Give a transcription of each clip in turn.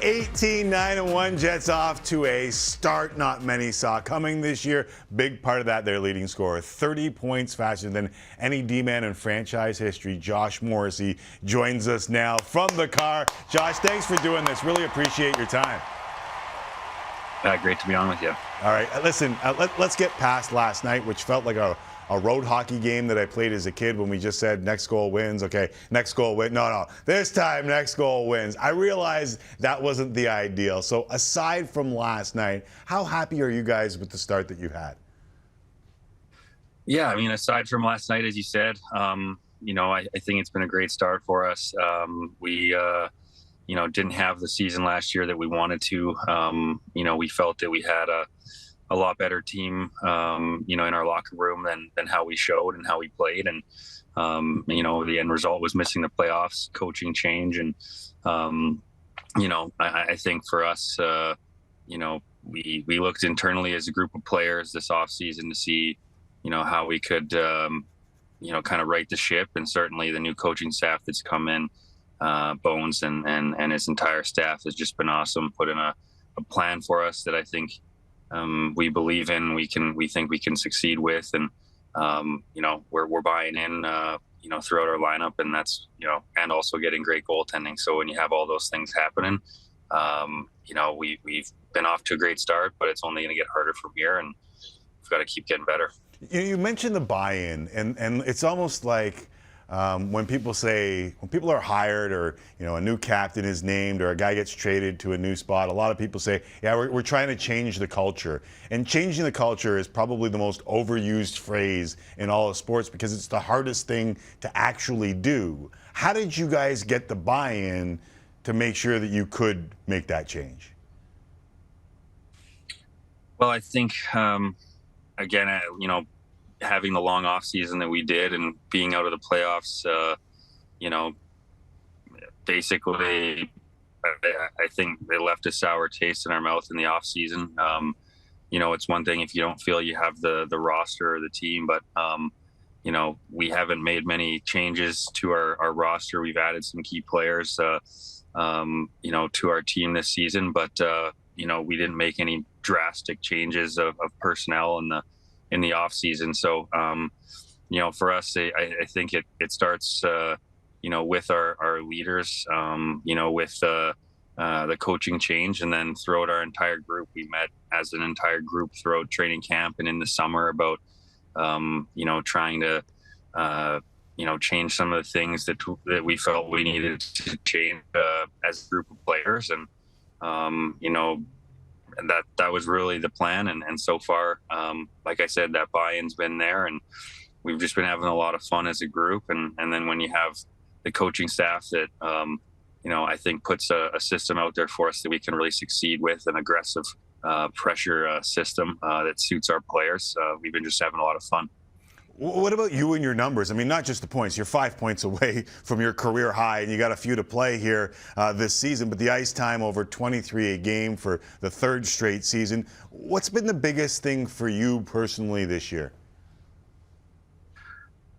18-9-1 Jets off to a start not many saw coming this year. Big part of that, their leading scorer, 30 points faster than any D-man in franchise history. Josh Morrissey joins us now from the car. Josh, thanks for doing this. Really appreciate your time. Great to be on with you. All right, listen, let's get past last night, which felt like a road hockey game that I played as a kid when we just said next goal wins. Okay, next goal win. No, this time next goal wins. I realized that wasn't the ideal. So aside from last night, how happy are you guys with the start that you had? Yeah, I mean, aside from last night, as you said, I think it's been a great start for us. We didn't have the season last year that we wanted to. We felt that we had a lot better team, in our locker room than how we showed and how we played. And, the end result was missing the playoffs, coaching change. And, I think for us, we looked internally as a group of players this offseason to see, how we could, kind of right the ship. And certainly the new coaching staff that's come in, Bones and his entire staff has just been awesome, put in a plan for us that I think, we believe in, we think we can succeed with, and we're buying in, throughout our lineup, and that's and also getting great goaltending. So when you have all those things happening, we've been off to a great start, but it's only going to get harder from here, and we've got to keep getting better. You mentioned the buy-in, and it's almost like when people are hired, or a new captain is named, or a guy gets traded to a new spot, a lot of people say, yeah, we're trying to change the culture. And changing the culture is probably the most overused phrase in all of sports because it's the hardest thing to actually do. How did you guys get the buy-in to make sure that you could make that Well, I think again, having the long off season that we did and being out of the playoffs, basically, I think they left a sour taste in our mouth in the off season. It's one thing if you don't feel you have the roster or the team, but we haven't made many changes to our roster. We've added some key players, to our team this season, but we didn't make any drastic changes of personnel in the off season. So, for us, I think it starts, with our leaders, with the coaching change, and then throughout our entire group. We met as an entire group throughout training camp and in the summer about, trying to, change some of the things that we felt we needed to change as a group of players. And, and that was really the plan. And so far, like I said, that buy-in's been there, and we've just been having a lot of fun as a group. And then when you have the coaching staff that, I think puts a system out there for us that we can really succeed with, an aggressive pressure system that suits our players, we've been just having a lot of fun. What about you and your numbers? I mean, not just the points. You're 5 points away from your career high, and you got a few to play here this season. But the ice time over 23 a game for the third straight season. What's been the biggest thing for you personally this year?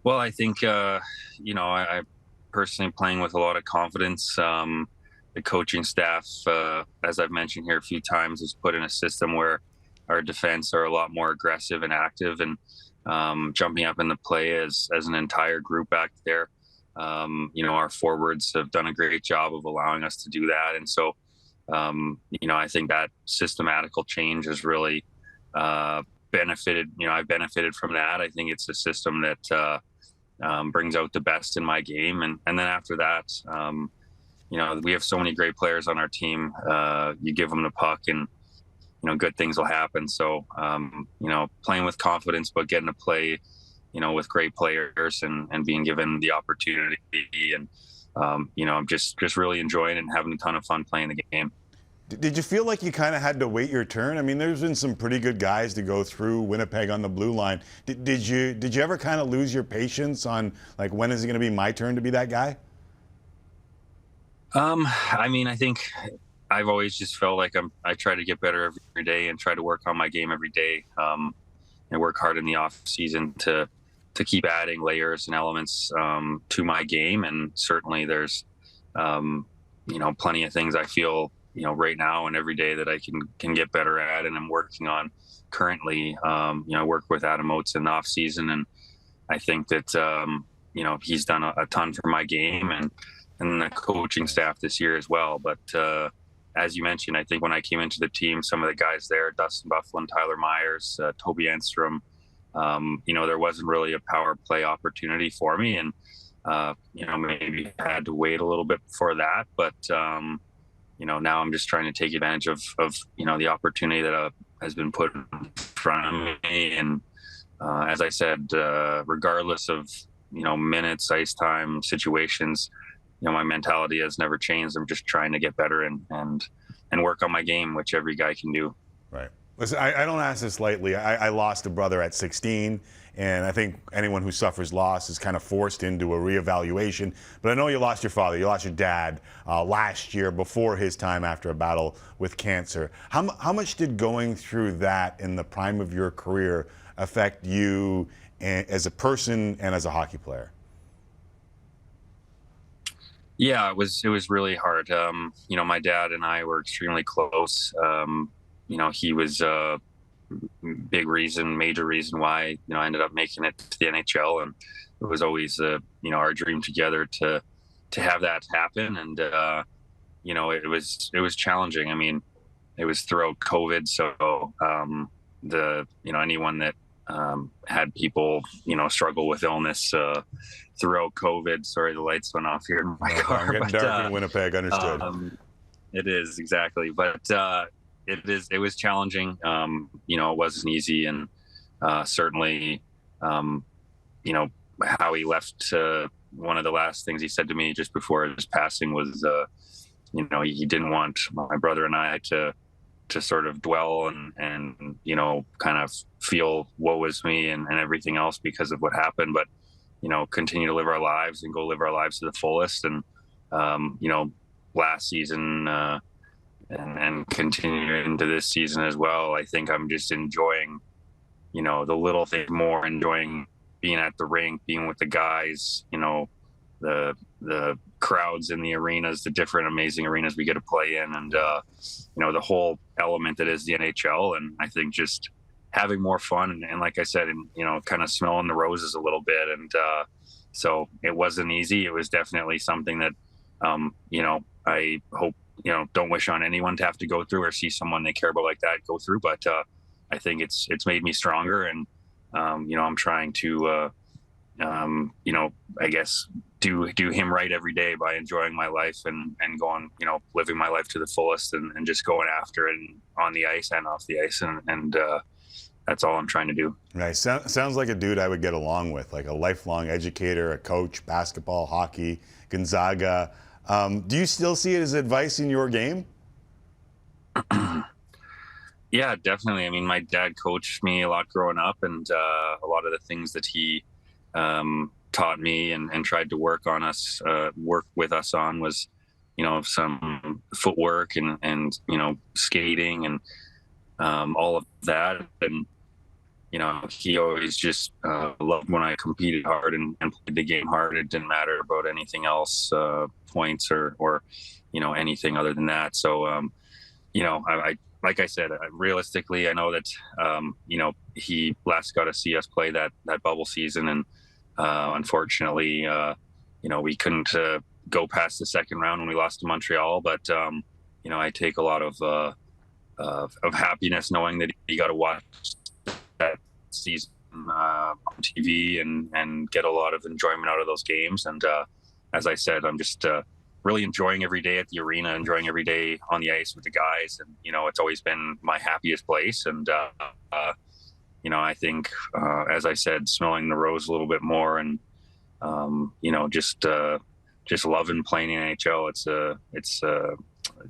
Well, I think, I personally playing with a lot of confidence. The coaching staff, as I've mentioned here a few times, has put in a system where our defense are a lot more aggressive and active, and jumping up in the play as an entire group back there. Our forwards have done a great job of allowing us to do that. And so, I think that systematical change has really benefited. I've benefited from that. I think it's a system that brings out the best in my game. And then after that, we have so many great players on our team. You give them the puck and good things will happen. So, playing with confidence, but getting to play, with great players and being given the opportunity. And, I'm just really enjoying it and having a ton of fun playing the game. Did you feel like you kind of had to wait your turn? I mean, there's been some pretty good guys to go through Winnipeg on the blue line. Did you ever kind of lose your patience on, like, when is it going to be my turn to be that guy? I think I've always just felt like I try to get better every day and try to work on my game every day, and work hard in the off season to keep adding layers and elements to my game. And certainly there's plenty of things I feel right now and every day that I can get better at, and I'm working on currently. I work with Adam Oates in the off season, and I think that he's done a ton for my game and the coaching staff this year as well. But as you mentioned, I think when I came into the team, some of the guys there, Dustin Bufflin, Tyler Myers, Toby Enstrom, there wasn't really a power play opportunity for me, and maybe had to wait a little bit before that. But now I'm just trying to take advantage of the opportunity that has been put in front of me. And as I said, regardless of minutes, ice time, situations, my mentality has never changed. I'm just trying to get better and work on my game, which every guy can do. Right. Listen, I don't ask this lightly. I lost a brother at 16, and I think anyone who suffers loss is kind of forced into a reevaluation. But I know you lost your father, you lost your dad last year before his time after a battle with cancer. How much did going through that in the prime of your career affect you as a person and as a hockey player? Yeah, it was really hard. My dad and I were extremely close. He was a major reason why I ended up making it to the NHL, and it was always our dream together to have that happen. And it was challenging. I mean, it was throughout COVID, so anyone that had people struggle with illness throughout COVID. Sorry, the lights went off here in my car. I'm getting dark in Winnipeg. Understood. It is, exactly, but it was challenging. It wasn't easy, and certainly how he left. One of the last things he said to me just before his passing was he didn't want my brother and I to sort of dwell and kind of feel woe is me and everything else because of what happened, but continue to live our lives and go live our lives to the fullest. And last season and continue into this season as well, I think I'm just enjoying the little things more, enjoying being at the rink, being with the guys, the crowds in the arenas, the different amazing arenas we get to play in, and the whole element that is the NHL. And I think just having more fun and like I said, and kind of smelling the roses a little bit. And so it wasn't easy. It was definitely something that I hope don't wish on anyone to have to go through or see someone they care about like that go through. But I think it's made me stronger, and I'm trying to I guess do him right every day by enjoying my life and going, living my life to the fullest and just going after it on the ice and off the ice. And that's all I'm trying to do. Nice. Sounds like a dude I would get along with, like a lifelong educator, a coach, basketball, hockey, Gonzaga. Do you still see it as advice in your game? Yeah, definitely. I mean, my dad coached me a lot growing up, and a lot of the things that he taught me and tried to work with us on was, some footwork and skating and all of that. And, he always just loved when I competed hard and played the game hard. It didn't matter about anything else, points or anything other than that. So, I like I said, realistically, I know that, he last got to see us play that bubble season. And unfortunately, we couldn't go past the second round when we lost to Montreal. But, I take a lot of happiness knowing that he got to watch that season on TV and get a lot of enjoyment out of those games. And as I said, I'm just really enjoying every day at the arena, enjoying every day on the ice with the guys. And, it's always been my happiest place. And, I think, as I said, smelling the rose a little bit more and, just loving playing in NHL. It's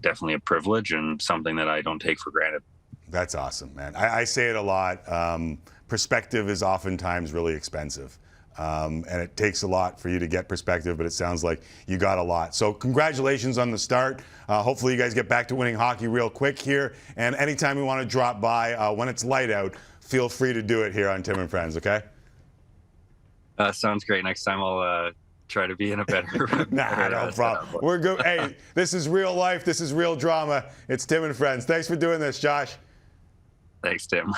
definitely a privilege and something that I don't take for granted. That's awesome, man. I say it a lot. Perspective is oftentimes really expensive. And it takes a lot for you to get perspective, but it sounds like you got a lot. So congratulations on the start. Hopefully you guys get back to winning hockey real quick here. And anytime you want to drop by, when it's light out, feel free to do it here on Tim and Friends, okay? Sounds great. Next time I'll try to be in a better. Nah, better, no problem. setup. We're good. Hey, this is real life. This is real drama. It's Tim and Friends. Thanks for doing this, Josh. Thanks, Tim.